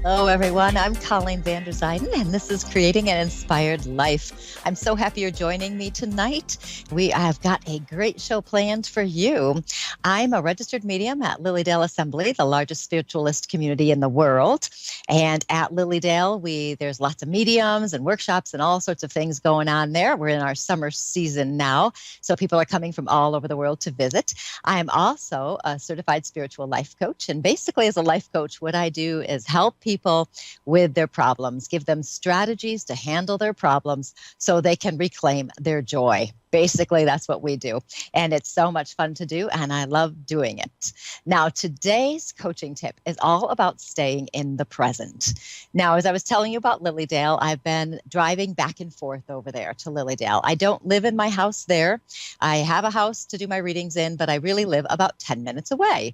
Hello, everyone. I'm Colleen Vanderzyden, and this is Creating an Inspired Life. I'm so happy you're joining me tonight. We have got a great show planned for you. I'm a registered medium at Lilydale Assembly, the largest spiritualist community in the world. And at Lilydale, there's lots of mediums and workshops and all sorts of things going on there. We're in our summer season now, so people are coming from all over the world to visit. I'm also a certified spiritual life coach, and basically as a life coach, what I do is help people with their problems, give them strategies to handle their problems so they can reclaim their joy. Basically, that's what we do. And it's so much fun to do, and I love doing it. Now, today's coaching tip is all about staying in the present. Now, as I was telling you about Lilydale, I've been driving back and forth over there to Lilydale. I don't live in my house there. I have a house to do my readings in, but I really live about 10 minutes away.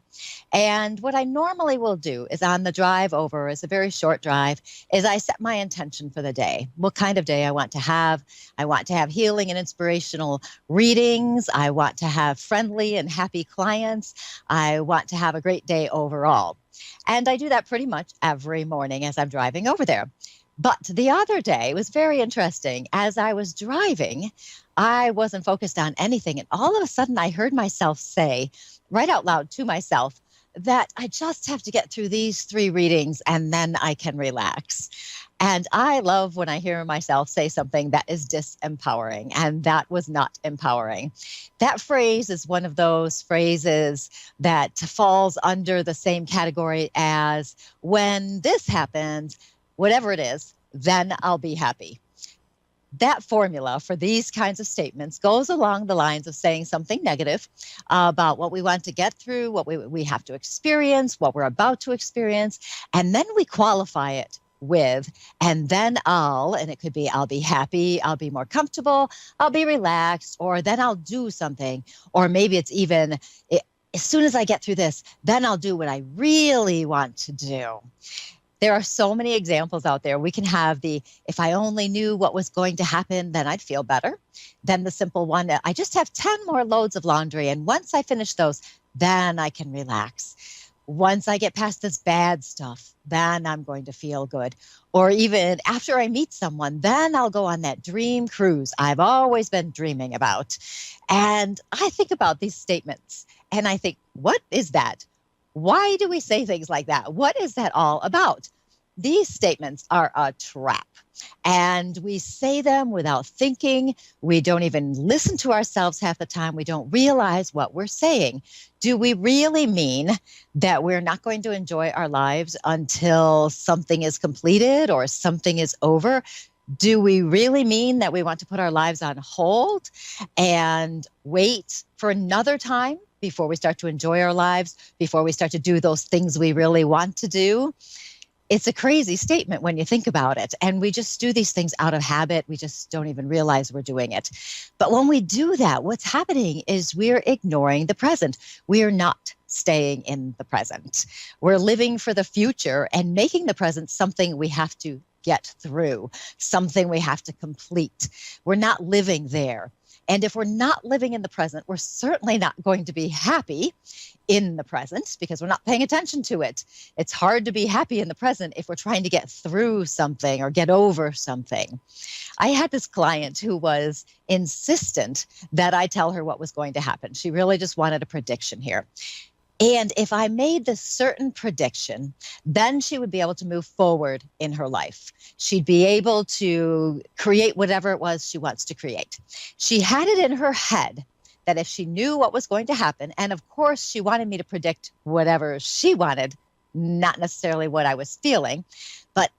And what I normally will do is on the drive over, it's a very short drive, is I set my intention for the day. What kind of day I want to have. I want to have healing and inspirational readings. I want to have friendly and happy clients. I want to have a great day overall. And I do that pretty much every morning as I'm driving over there. But the other day was very interesting. As I was driving, I wasn't focused on anything. And all of a sudden, I heard myself say right out loud to myself that I just have to get through these 3 readings and then I can relax. And I love when I hear myself say something that is disempowering, and that was not empowering. That phrase is one of those phrases that falls under the same category as when this happens, whatever it is, then I'll be happy. That formula for these kinds of statements goes along the lines of saying something negative about what we want to get through, what we have to experience, what we're about to experience, and then we qualify it with, and then and it could be, I'll be happy, I'll be more comfortable, I'll be relaxed, or then I'll do something, or maybe it's even, as soon as I get through this, then I'll do what I really want to do. There are so many examples out there. We can have if I only knew what was going to happen, then I'd feel better. Then the simple one, I just have 10 more loads of laundry, and once I finish those, then I can relax. Once I get past this bad stuff, then I'm going to feel good. Or even after I meet someone, then I'll go on that dream cruise I've always been dreaming about. And I think about these statements and I think, what is that? Why do we say things like that? What is that all about? These statements are a trap, and we say them without thinking. We don't even listen to ourselves half the time. We don't realize what we're saying. Do we really mean that we're not going to enjoy our lives until something is completed or something is over? Do we really mean that we want to put our lives on hold and wait for another time before we start to enjoy our lives, before we start to do those things we really want to do? It's a crazy statement when you think about it. And we just do these things out of habit. We just don't even realize we're doing it. But when we do that, what's happening is we're ignoring the present. We're not staying in the present. We're living for the future and making the present something we have to get through, something we have to complete. We're not living there. And if we're not living in the present, we're certainly not going to be happy in the present because we're not paying attention to it. It's hard to be happy in the present if we're trying to get through something or get over something. I had this client who was insistent that I tell her what was going to happen. She really just wanted a prediction here. And if I made this certain prediction, then she would be able to move forward in her life. She'd be able to create whatever it was she wants to create. She had it in her head that if she knew what was going to happen, and of course she wanted me to predict whatever she wanted, not necessarily what I was feeling, but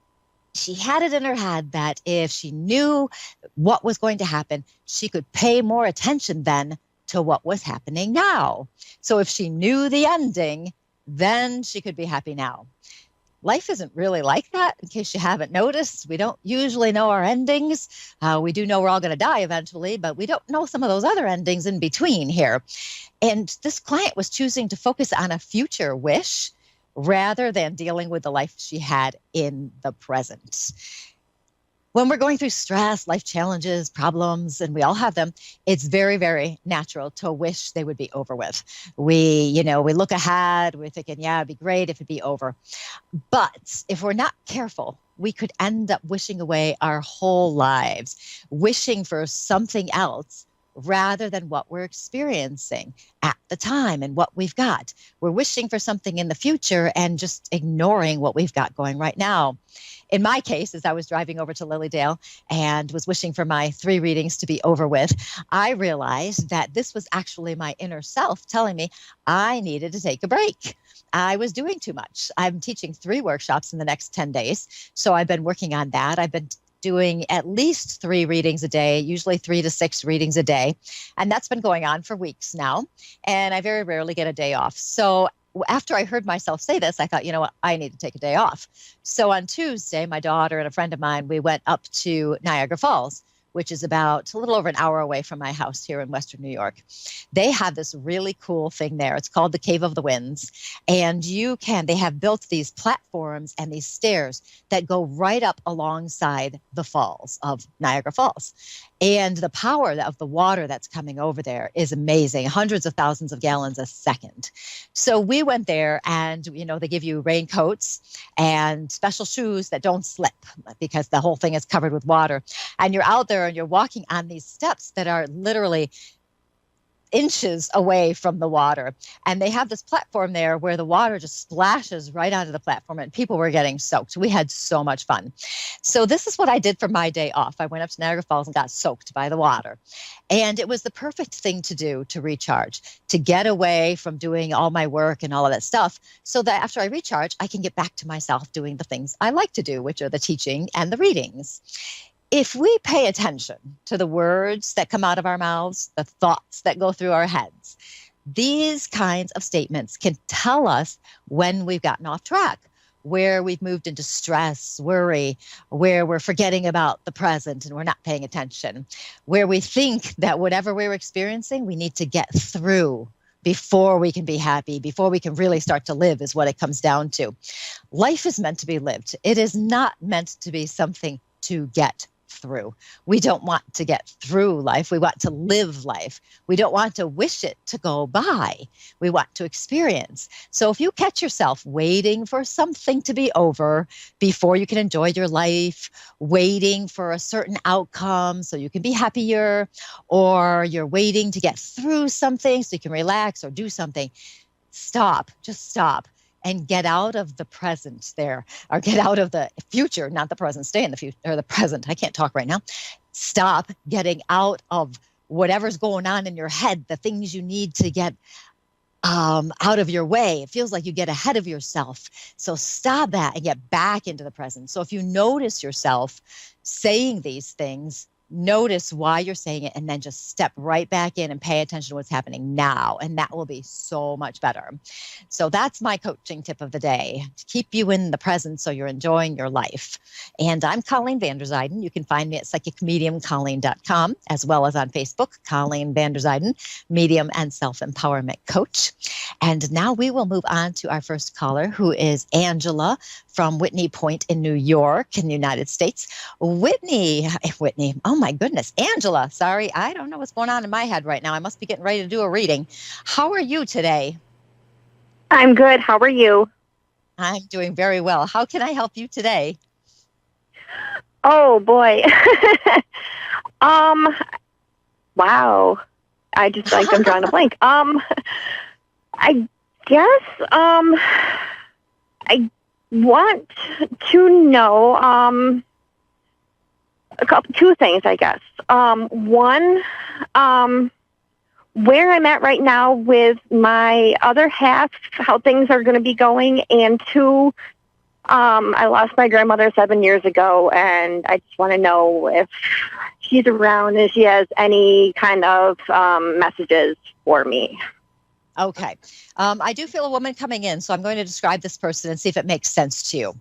she had it in her head that if she knew what was going to happen, she could pay more attention then to what was happening now. So if she knew the ending, then she could be happy now. Life isn't really like that, in case you haven't noticed. We don't usually know our endings. We do know we're all going to die eventually, but we don't know some of those other endings in between here. And this client was choosing to focus on a future wish rather than dealing with the life she had in the present. When we're going through stress, life challenges, problems, and we all have them, it's very, very natural to wish they would be over with. We look ahead, we're thinking, yeah, it'd be great if it'd be over. But if we're not careful, we could end up wishing away our whole lives, wishing for something else rather than what we're experiencing at the time and what we've got. We're wishing for something in the future and just ignoring what we've got going right now. In my case, as I was driving over to Lilydale and was wishing for my 3 readings to be over with, I realized that this was actually my inner self telling me I needed to take a break. I was doing too much. I'm teaching 3 workshops in the next 10 days. So I've been working on that. I've been doing at least 3 readings a day, usually 3 to 6 readings a day. And that's been going on for weeks now. And I very rarely get a day off. So after I heard myself say this, I thought, you know what, I need to take a day off. So on Tuesday, my daughter and a friend of mine, we went up to Niagara Falls, which is about a little over an hour away from my house here in Western New York. They have this really cool thing there. It's called the Cave of the Winds. And they have built these platforms and these stairs that go right up alongside the falls of Niagara Falls. And the power of the water that's coming over there is amazing, hundreds of thousands of gallons a second. So we went there and, they give you raincoats and special shoes that don't slip because the whole thing is covered with water. And you're out there and you're walking on these steps that are literally inches away from the water. And they have this platform there where the water just splashes right onto the platform and people were getting soaked. We had so much fun. So this is what I did for my day off. I went up to Niagara Falls and got soaked by the water. And it was the perfect thing to do to recharge, to get away from doing all my work and all of that stuff so that after I recharge, I can get back to myself doing the things I like to do, which are the teaching and the readings. If we pay attention to the words that come out of our mouths, the thoughts that go through our heads, these kinds of statements can tell us when we've gotten off track, where we've moved into stress, worry, where we're forgetting about the present and we're not paying attention, where we think that whatever we're experiencing, we need to get through before we can be happy, before we can really start to live is what it comes down to. Life is meant to be lived. It is not meant to be something to get through. We don't want to get through life. We want to live life. We don't want to wish it to go by. We want to experience. So if you catch yourself waiting for something to be over before you can enjoy your life, waiting for a certain outcome so you can be happier, or you're waiting to get through something so you can relax or do something, stop. Just stop. And get out of the present there, or get out of the future, not the present, stay in the future, or the present. I can't talk right now. Stop getting out of whatever's going on in your head, the things you need to get out of your way. It feels like you get ahead of yourself. So stop that and get back into the present. So if you notice yourself saying these things, notice why you're saying it, and then just step right back in and pay attention to what's happening now. And that will be so much better. So that's my coaching tip of the day, to keep you in the present so you're enjoying your life. And I'm Colleen Vanderzyden. You can find me at psychicmediumcolleen.com, as well as on Facebook, Colleen Vanderzyden, medium and self-empowerment coach. And now we will move on to our first caller, who is Angela from Whitney Point in New York in the United States. Whitney, oh my goodness, Angela, sorry, I don't know what's going on in my head right now. I must be getting ready to do a reading. How are you today? I'm good. How are you? I'm doing very well. How can I help you today? Oh boy. Wow. I'm drawing a blank. I guess I want to know two things, I guess. One, where I'm at right now with my other half, how things are going to be going, and two, I lost my grandmother 7 years ago, and I just want to know if she's around and she has any kind of messages for me. Okay. I do feel a woman coming in, so I'm going to describe this person and see if it makes sense to you.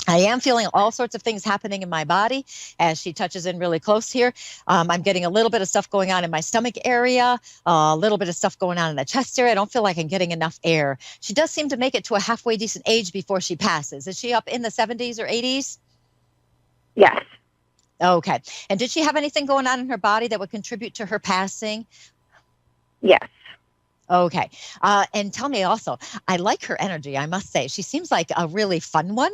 I am feeling all sorts of things happening in my body as she touches in really close here. I'm getting a little bit of stuff going on in my stomach area, a little bit of stuff going on in the chest area. I don't feel like I'm getting enough air. She does seem to make it to a halfway decent age before she passes. Is she up in the 70s or 80s? Yes. Okay. And did she have anything going on in her body that would contribute to her passing? Yes. Okay. And tell me also, I like her energy, I must say. She seems like a really fun one.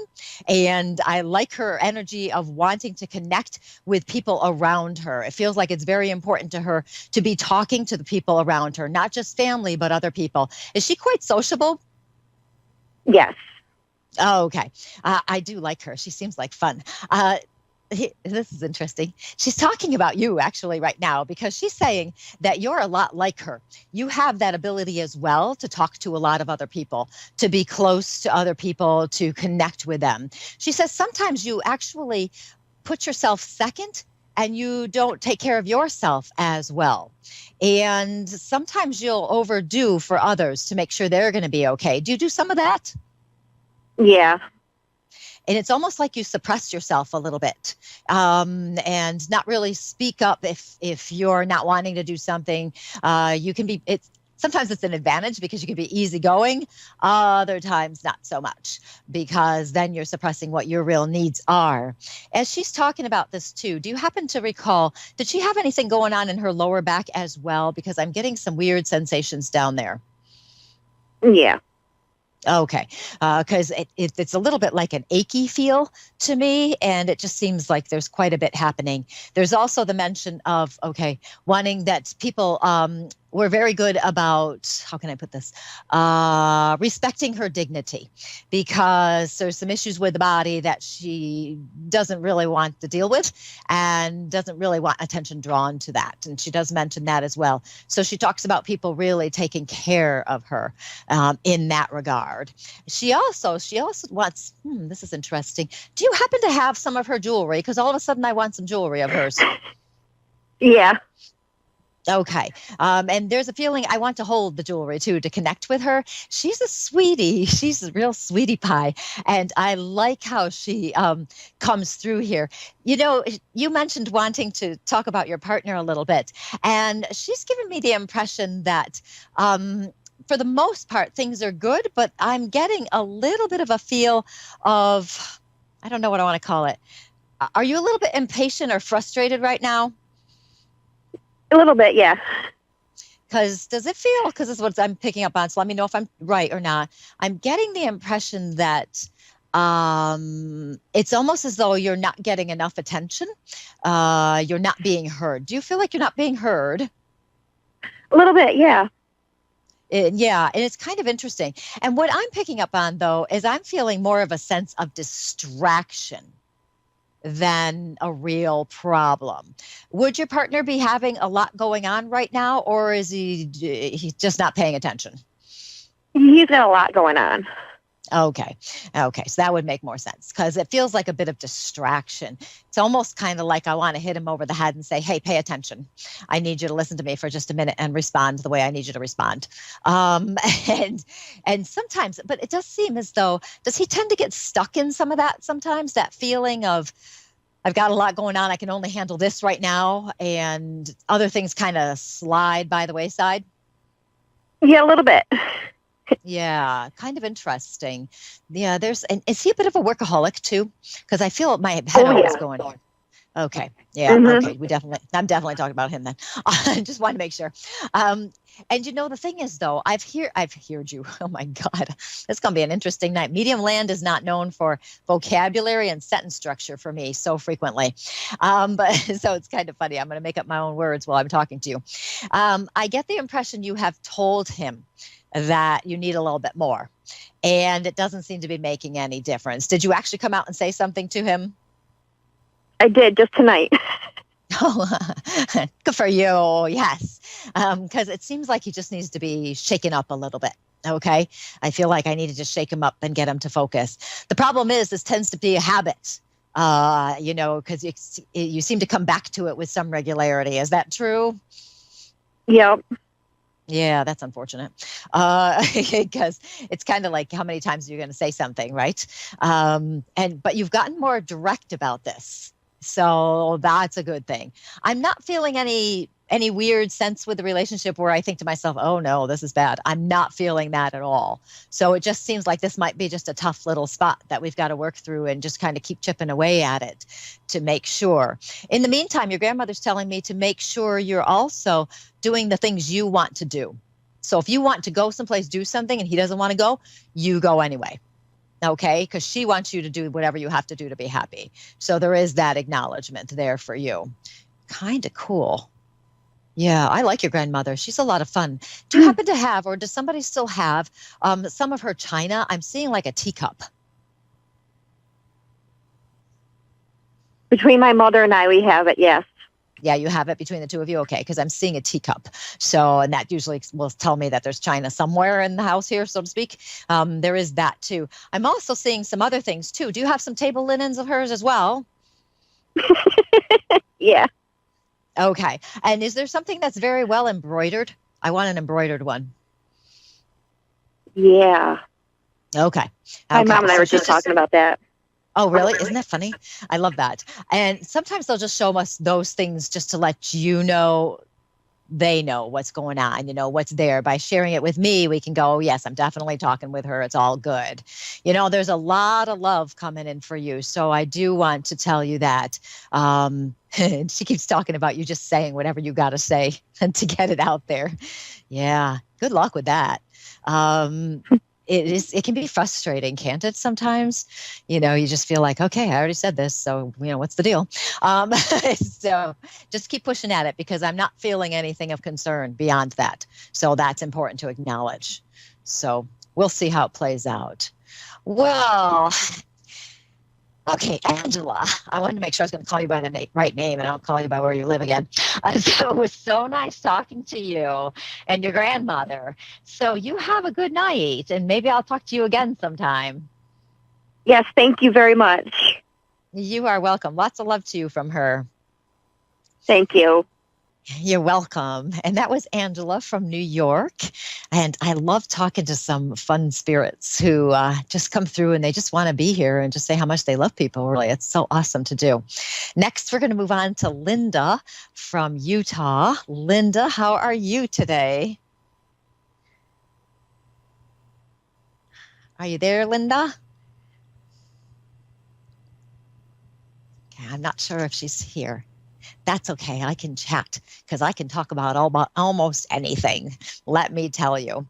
And I like her energy of wanting to connect with people around her. It feels like it's very important to her to be talking to the people around her, not just family, but other people. Is she quite sociable? Yes. Oh, okay. I do like her. She seems like fun. This is interesting. She's talking about you actually right now because she's saying that you're a lot like her. You have that ability as well to talk to a lot of other people, to be close to other people, to connect with them. She says sometimes you actually put yourself second and you don't take care of yourself as well. And sometimes you'll overdo for others to make sure they're going to be okay. Do you do some of that? Yeah. And it's almost like you suppress yourself a little bit, and not really speak up if you're not wanting to do something. You can be it's Sometimes it's an advantage because you can be easygoing. Other times not so much, because then you're suppressing what your real needs are. As she's talking about this too, do you happen to recall, did she have anything going on in her lower back as well? Because I'm getting some weird sensations down there. Yeah. Okay, because it's a little bit like an achy feel to me, and it just seems like there's quite a bit happening. There's also the mention of, okay, wanting that people were very good about, how can I put this, respecting her dignity, because there's some issues with the body that she doesn't really want to deal with and doesn't really want attention drawn to that. And she does mention that as well. So she talks about people really taking care of her in that regard. She also wants, this is interesting. Do you happen to have some of her jewelry? Because all of a sudden I want some jewelry of hers. Yeah. Okay. And there's a feeling I want to hold the jewelry too, to connect with her. She's a sweetie. She's a real sweetie pie. And I like how she comes through here. You know, you mentioned wanting to talk about your partner a little bit. And she's given me the impression that for the most part, things are good, but I'm getting a little bit of a feel of, I don't know what I want to call it. Are you a little bit impatient or frustrated right now? A little bit. Yeah. Because does it feel, because this is what I'm picking up on, so let me know if I'm right or not. I'm getting the impression that it's almost as though you're not getting enough attention. You're not being heard. Do you feel like you're not being heard? A little bit. Yeah. Yeah, and it's kind of interesting. And what I'm picking up on, though, is I'm feeling more of a sense of distraction than a real problem. Would your partner be having a lot going on right now, or is he's just not paying attention? He's got a lot going on. Okay. Okay. So that would make more sense because it feels like a bit of distraction. It's almost kind of like I want to hit him over the head and say, hey, pay attention. I need you to listen to me for just a minute and respond the way I need you to respond. Um, and and sometimes, but it does seem as though, does he tend to get stuck in some of that sometimes, that feeling of, I've got a lot going on. I can only handle this right now. And other things kind of slide by the wayside. Yeah, a little bit. Yeah, kind of interesting. Yeah, and is he a bit of a workaholic too? Because I feel my head always going. Okay. Yeah. Mm-hmm. Okay. I'm definitely talking about him then. I just want to make sure. And you know, the thing is though, I've heard you. Oh my God, it's going to be an interesting night. Medium land is not known for vocabulary and sentence structure for me so frequently. But so it's kind of funny. I'm going to make up my own words while I'm talking to you. I get the impression you have told him that you need a little bit more, and it doesn't seem to be making any difference. Did you actually come out and say something to him? I did just tonight. Oh, good for you. Yes. Because it seems like he just needs to be shaken up a little bit. Okay. I feel like I need to just shake him up and get him to focus. The problem is this tends to be a habit, because you seem to come back to it with some regularity. Is that true? Yep. Yeah, that's unfortunate. Because it's kind of like how many times are you going to say something, right? But you've gotten more direct about this. So that's a good thing. I'm not feeling any any weird sense with the relationship where I think to myself, oh no, this is bad. I'm not feeling that at all. So it just seems like this might be just a tough little spot that we've got to work through and just kind of keep chipping away at it to make sure. In the meantime, your grandmother's telling me to make sure you're also doing the things you want to do. So if you want to go someplace, do something, and he doesn't want to go, you go anyway. Okay, because she wants you to do whatever you have to do to be happy. So there is that acknowledgement there for you. Kind of cool. Yeah, I like your grandmother. She's a lot of fun. Do you happen to have, or does somebody still have some of her china? I'm seeing like a teacup. Between my mother and I, we have it, yes. Yeah, you have it between the two of you? Okay, because I'm seeing a teacup. So, and that usually will tell me that there's china somewhere in the house here, so to speak. There is that too. I'm also seeing some other things too. Do you have some table linens of hers as well? Yeah. Okay. And is there something that's very well embroidered? I want an embroidered one. Yeah. Okay. My mom and I were just talking about that. Oh, really? Isn't that funny? I love that. And sometimes they'll just show us those things just to let you know they know what's going on, what's there. By sharing it with me, we can go, yes, I'm definitely talking with her. It's all good. There's a lot of love coming in for you. So I do want to tell you that. She keeps talking about you just saying whatever you got to say to get it out there. Yeah. Good luck with that. It can be frustrating, can't it? Sometimes, you just feel like, okay, I already said this. So, what's the deal? So just keep pushing at it, because I'm not feeling anything of concern beyond that. So that's important to acknowledge. So we'll see how it plays out. Well, okay, Angela, I wanted to make sure I was going to call you by the right name and I don't call you by where you live again. So it was so nice talking to you and your grandmother. So you have a good night, and maybe I'll talk to you again sometime. Yes, thank you very much. You are welcome. Lots of love to you from her. Thank you. You're welcome. And that was Angela from New York. And I love talking to some fun spirits who just come through and they just want to be here and just say how much they love people. Really, it's so awesome to do. Next, we're going to move on to Linda from Utah. Linda, how are you today? Are you there, Linda? Okay, I'm not sure if she's here. That's okay. I can chat because I can talk about almost anything. Let me tell you.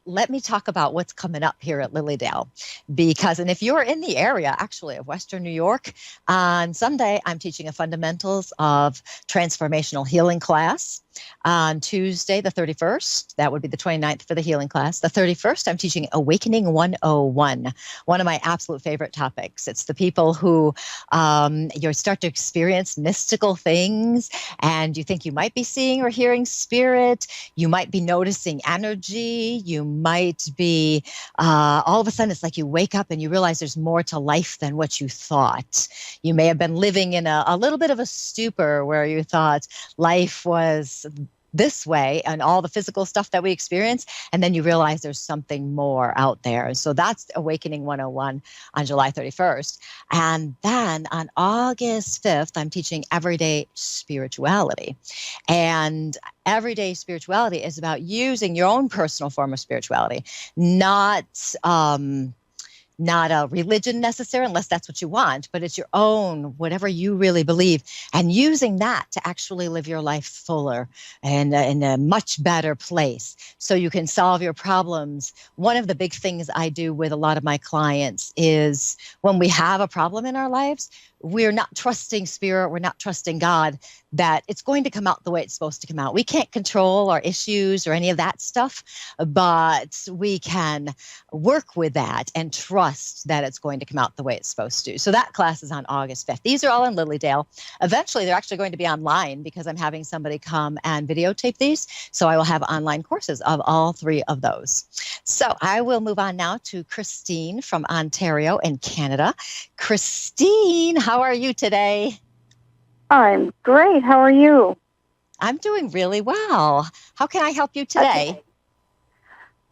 Let me talk about what's coming up here at Lilydale, and if you're in the area, actually, of Western New York, on Sunday, I'm teaching a fundamentals of transformational healing class. On Tuesday, the 31st, that would be the 29th for the healing class. The 31st, I'm teaching Awakening 101, one of my absolute favorite topics. It's the people who you start to experience mystical things, and you think you might be seeing or hearing spirit. You might be noticing energy. You might be, all of a sudden, it's like you wake up and you realize there's more to life than what you thought. You may have been living in a little bit of a stupor where you thought life was this way and all the physical stuff that we experience, and then you realize there's something more out there. So that's Awakening 101 on July 31st. And then on August 5th, I'm teaching Everyday Spirituality. And Everyday Spirituality is about using your own personal form of spirituality, not a religion necessarily, unless that's what you want, but it's your own, whatever you really believe, and using that to actually live your life fuller and in a much better place so you can solve your problems. One of the big things I do with a lot of my clients is when we have a problem in our lives, we're not trusting spirit, we're not trusting God, that it's going to come out the way it's supposed to come out. We can't control our issues or any of that stuff, but we can work with that and trust that it's going to come out the way it's supposed to. So that class is on August 5th. These are all in Lilydale. Eventually, they're actually going to be online because I'm having somebody come and videotape these. So I will have online courses of all three of those. So I will move on now to Christine from Ontario in Canada. Christine, how are you today? I'm great. How are you? I'm doing really well. How can I help you today? Okay.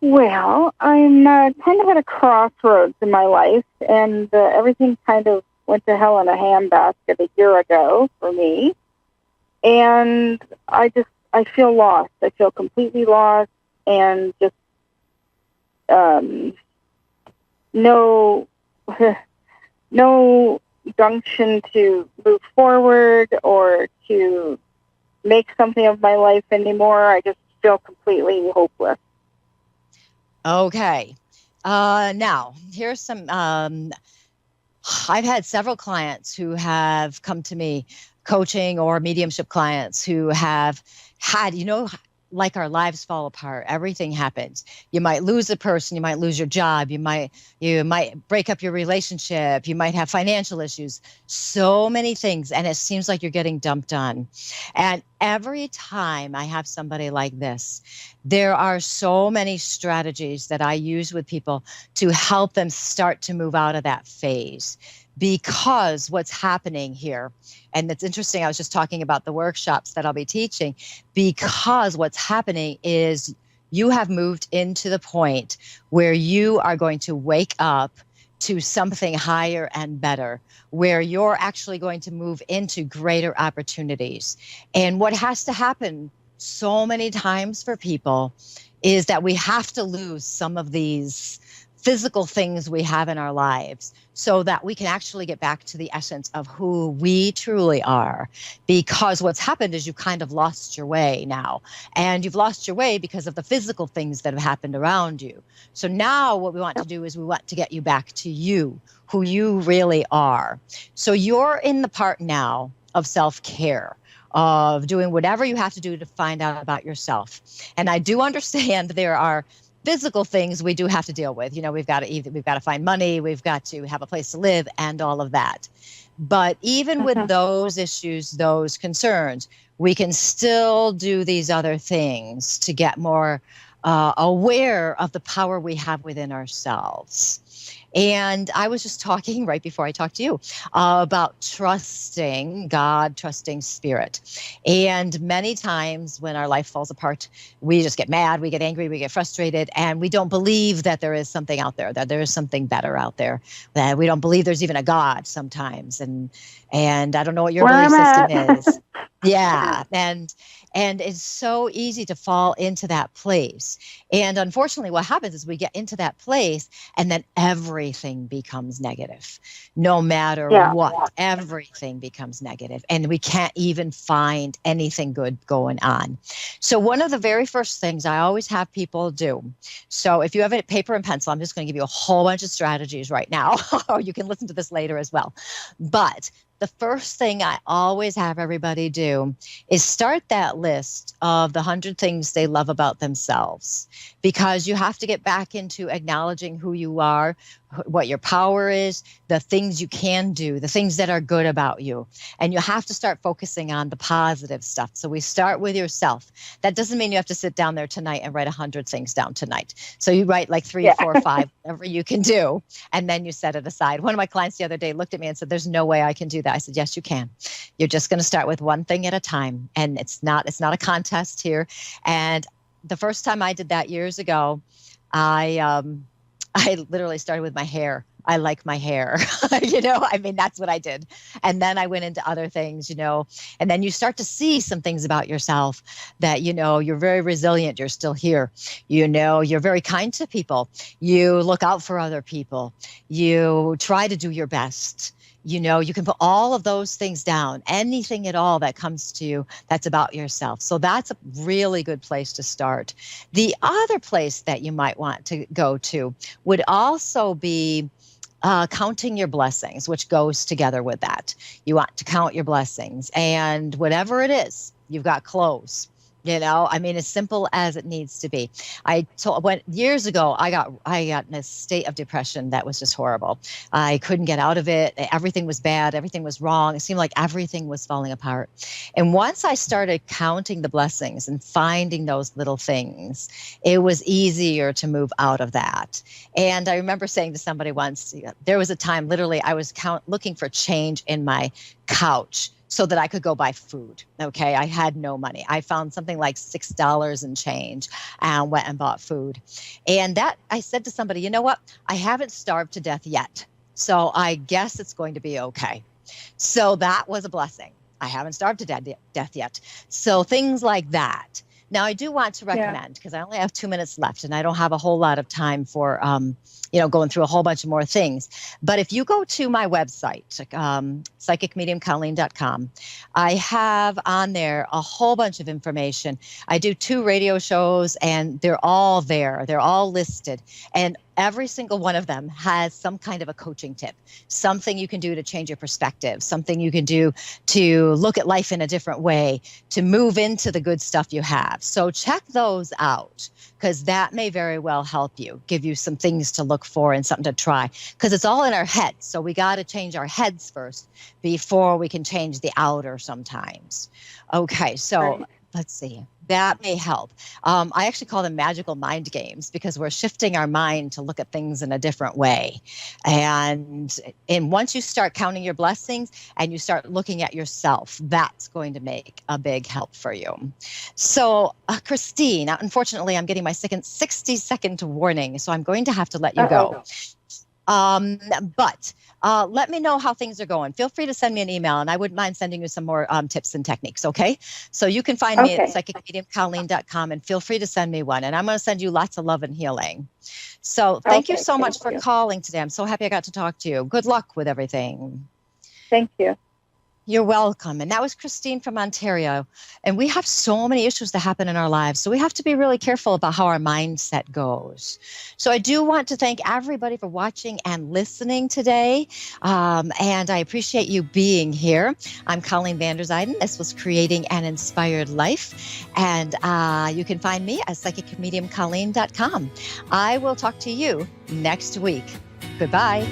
Well, I'm kind of at a crossroads in my life, and everything kind of went to hell in a handbasket a year ago for me. And I feel lost. I feel completely lost, and just no no gumption to move forward or to make something of my life anymore. I just feel completely hopeless. Okay. Now, here's some. I've had several clients who have come to me, coaching or mediumship clients who have had, like our lives fall apart. Everything happens. You might lose a person, you might lose your job, you might break up your relationship, you might have financial issues, so many things, and it seems like you're getting dumped on. And every time I have somebody like this, there are so many strategies that I use with people to help them start to move out of that phase. Because what's happening here, and it's interesting, I was just talking about the workshops that I'll be teaching, because what's happening is you have moved into the point where you are going to wake up to something higher and better, where you're actually going to move into greater opportunities. And what has to happen so many times for people is that we have to lose some of these physical things we have in our lives so that we can actually get back to the essence of who we truly are. Because what's happened is you kind of lost your way now. And you've lost your way because of the physical things that have happened around you. So now what we want to do is we want to get you back to you, who you really are. So you're in the part now of self-care, of doing whatever you have to do to find out about yourself. And I do understand there are physical things we do have to deal with. We've got to find money, we've got to have a place to live, and all of that. But even with those issues, those concerns, we can still do these other things to get more aware of the power we have within ourselves. And I was just talking right before I talked to you about trusting God, trusting spirit. And many times when our life falls apart, we just get mad, we get angry, we get frustrated, and we don't believe that there is something out there, that there is something better out there, that we don't believe there's even a God sometimes. And I don't know what your belief system is. Yeah. And it's so easy to fall into that place. And unfortunately, what happens is we get into that place and then everything becomes negative. No matter what, everything becomes negative. And we can't even find anything good going on. So one of the very first things I always have people do. So if you have a paper and pencil, I'm just going to give you a whole bunch of strategies right now. Or you can listen to this later as well. But the first thing I always have everybody do is start that list of the 100 things they love about themselves, because you have to get back into acknowledging who you are, what your power is, the things you can do, the things that are good about you. And you have to start focusing on the positive stuff. So we start with yourself. That doesn't mean you have to sit down there tonight and write 100 things down tonight. So you write like 3, 4, 5, whatever you can do, and then you set it aside. One of my clients the other day looked at me and said, "There's no way I can do that." I said, "Yes, you can. You're just going to start with one thing at a time. And it's not a contest here." And the first time I did that years ago, I literally started with my hair. I like my hair, that's what I did. And then I went into other things, and then you start to see some things about yourself that, you're very resilient. You're still here. You're very kind to people. You look out for other people. You try to do your best. You can put all of those things down, anything at all that comes to you that's about yourself. So that's a really good place to start. The other place that you might want to go to would also be counting your blessings, which goes together with that. You want to count your blessings, and whatever it is, you've got clothes. As simple as it needs to be. Years ago, I got in a state of depression that was just horrible. I couldn't get out of it. Everything was bad. Everything was wrong. It seemed like everything was falling apart. And once I started counting the blessings and finding those little things, it was easier to move out of that. And I remember saying to somebody once, there was a time, literally, I was looking for change in my couch so that I could go buy food. Okay, I had no money. I found something like $6 and change and went and bought food. And that, I said to somebody, you know what? I haven't starved to death yet. So I guess it's going to be okay. So that was a blessing. I haven't starved to death yet. So things like that. Now, I do want to recommend, because I only have 2 minutes left and I don't have a whole lot of time for, going through a whole bunch of more things. But if you go to my website, psychicmediumcolleen.com, I have on there a whole bunch of information. I do 2 radio shows and they're all there. They're all listed. And every single one of them has some kind of a coaching tip, something you can do to change your perspective, something you can do to look at life in a different way, to move into the good stuff you have. So check those out, because that may very well help you, give you some things to look for and something to try, because it's all in our heads. So we got to change our heads first before we can change the outer sometimes. Okay, so let's see. That may help. I actually call them magical mind games, because we're shifting our mind to look at things in a different way. And once you start counting your blessings and you start looking at yourself, that's going to make a big help for you. So, Christine, unfortunately, I'm getting my 60-second warning, so I'm going to have to let you go. But let me know how things are going. Feel free to send me an email, and I wouldn't mind sending you some more tips and techniques, okay? So you can find me at psychicmediumcolleen.com, and feel free to send me one. And I'm going to send you lots of love and healing. So thank you so much for calling today. I'm so happy I got to talk to you. Good luck with everything. Thank you. You're welcome. And that was Christine from Ontario. And we have so many issues that happen in our lives, so we have to be really careful about how our mindset goes. So I do want to thank everybody for watching and listening today. And I appreciate you being here. I'm Colleen Vanderzyden. This was Creating an Inspired Life. And you can find me at psychicmediumcolleen.com. I will talk to you next week. Goodbye.